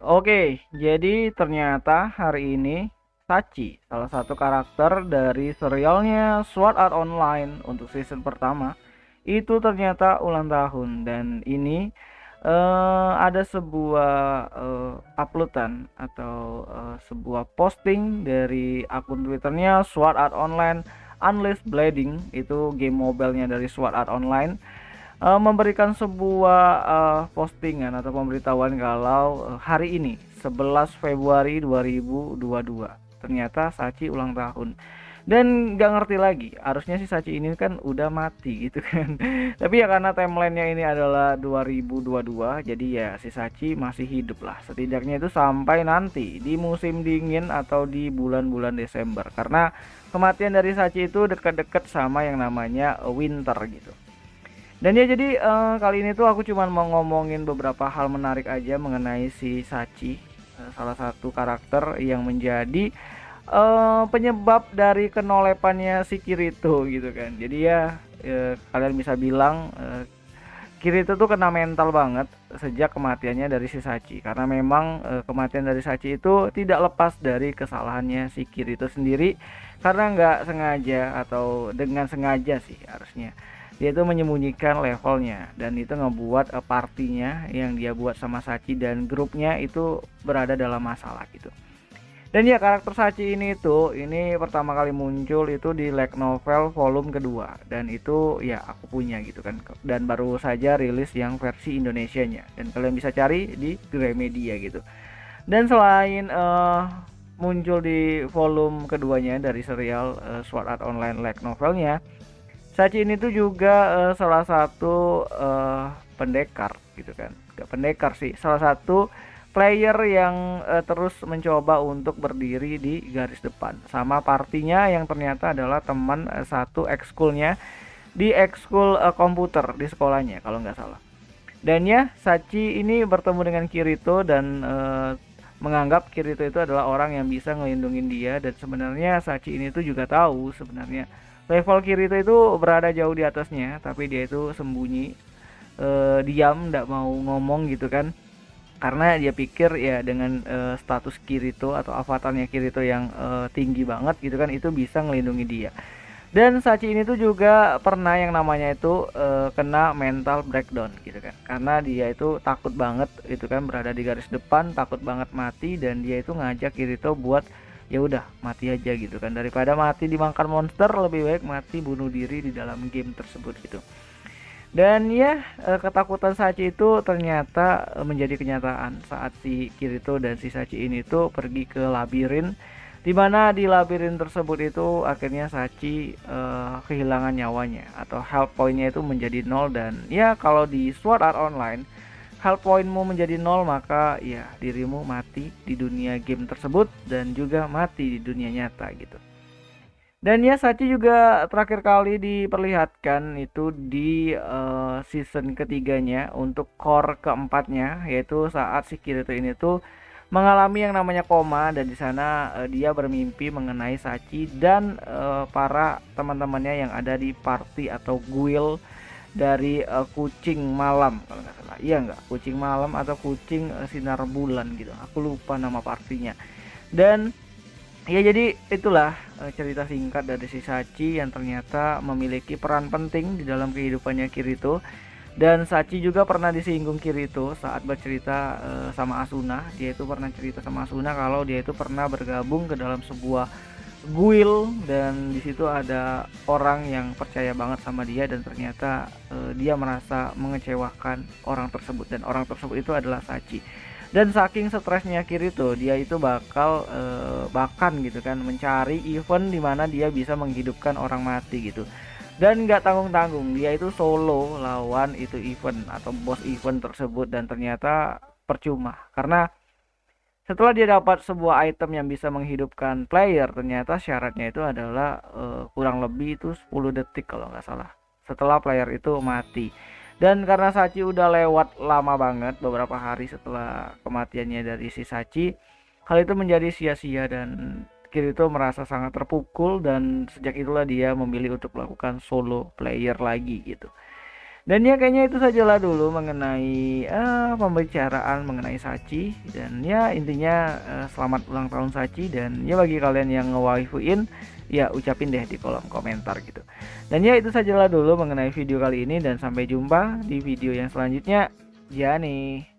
Oke. Jadi ternyata hari ini Sachi, salah satu karakter dari serialnya Sword Art Online untuk season pertama, itu ternyata ulang tahun dan ini ada sebuah uploadan atau sebuah posting dari akun Twitternya Sword Art Online Unleashed Bleeding, itu game mobilenya dari Sword Art Online, memberikan sebuah postingan atau pemberitahuan kalau hari ini 11 Februari 2022 ternyata Sachi ulang tahun. Dan nggak ngerti lagi, harusnya si Sachi ini kan udah mati gitu kan. Tapi ya karena timelinenya ini adalah 2022, jadi ya si Sachi masih hidup lah. Setidaknya itu sampai nanti di musim dingin atau di bulan-bulan Desember. Karena kematian dari Sachi itu dekat-dekat sama yang namanya winter gitu. Dan ya jadi kali ini tuh aku cuman mau ngomongin beberapa hal menarik aja mengenai si Sachi, salah satu karakter yang menjadi penyebab dari kenolepannya si Kirito gitu kan. Jadi ya kalian bisa bilang Kirito tuh kena mental banget sejak kematiannya dari si Sachi, karena memang kematian dari Sachi itu tidak lepas dari kesalahannya si Kirito sendiri, karena nggak sengaja atau dengan sengaja sih harusnya dia itu menyembunyikan levelnya, dan itu ngebuat partinya yang dia buat sama Sachi dan grupnya itu berada dalam masalah gitu. Dan ya karakter Sachi ini pertama kali muncul itu di light novel volume kedua, dan itu ya aku punya gitu kan, dan baru saja rilis yang versi Indonesianya, dan kalian bisa cari di Gramedia gitu. Dan selain muncul di volume keduanya dari serial Sword Art Online light novelnya, Sachi ini tuh juga salah satu pendekar gitu kan. Gak pendekar sih, salah satu player yang terus mencoba untuk berdiri di garis depan sama partinya yang ternyata adalah teman satu ekskulnya di ekskul komputer di sekolahnya kalau nggak salah. Dan ya Sachi ini bertemu dengan Kirito dan menganggap Kirito itu adalah orang yang bisa ngelindungin dia, dan sebenarnya Sachi ini tuh juga tahu sebenarnya level Kirito itu berada jauh di atasnya, tapi dia itu sembunyi, diam, nggak mau ngomong gitu kan, karena dia pikir ya dengan status Kirito atau avatarnya Kirito yang tinggi banget gitu kan, itu bisa ngelindungi dia. Dan Sachi ini tuh juga pernah yang namanya itu kena mental breakdown gitu kan, karena dia itu takut banget itu kan berada di garis depan, takut banget mati, dan dia itu ngajak Kirito buat ya udah mati aja gitu kan, daripada mati dimakan monster lebih baik mati bunuh diri di dalam game tersebut gitu. Dan ya ketakutan Sachi itu ternyata menjadi kenyataan saat si Kirito dan si Sachi ini tuh pergi ke labirin, di mana di labirin tersebut itu akhirnya Sachi kehilangan nyawanya atau health pointnya itu menjadi nol. Dan ya kalau di Sword Art Online health pointmu menjadi nol, maka ya dirimu mati di dunia game tersebut dan juga mati di dunia nyata gitu. Dan ya Sachi juga terakhir kali diperlihatkan itu di season ketiganya untuk core keempatnya, yaitu saat si Kirito ini tuh mengalami yang namanya koma, dan di sana dia bermimpi mengenai Sachi dan para teman-temannya yang ada di party atau guild dari kucing malam kalau nggak salah. Iya nggak, kucing malam atau kucing sinar bulan gitu. Aku lupa nama partinya. Dan ya jadi itulah cerita singkat dari si Sachi yang ternyata memiliki peran penting di dalam kehidupannya Kirito. Dan Sachi juga pernah disinggung Kirito saat bercerita sama Asuna. Dia itu pernah cerita sama Asuna kalau dia itu pernah bergabung ke dalam sebuah guild, dan di situ ada orang yang percaya banget sama dia, dan ternyata dia merasa mengecewakan orang tersebut, dan orang tersebut itu adalah Sachi. Dan saking stresnya Kirito, dia itu bakal bahkan gitu kan mencari event di mana dia bisa menghidupkan orang mati gitu. Dan nggak tanggung-tanggung, dia itu solo lawan itu event atau bos event tersebut, dan ternyata percuma karena setelah dia dapat sebuah item yang bisa menghidupkan player, ternyata syaratnya itu adalah kurang lebih itu 10 detik kalau nggak salah setelah player itu mati. Dan karena Sachi udah lewat lama banget, beberapa hari setelah kematiannya dari si Sachi, hal itu menjadi sia-sia dan Kirito merasa sangat terpukul, dan sejak itulah dia memilih untuk melakukan solo player lagi gitu. Dan ya kayaknya itu sajalah dulu mengenai pembicaraan mengenai Sachi. Dan ya intinya selamat ulang tahun Sachi. Dan ya bagi kalian yang ngewaifuin, ya ucapin deh di kolom komentar gitu. Dan ya itu sajalah dulu mengenai video kali ini, dan sampai jumpa di video yang selanjutnya. Ya nih.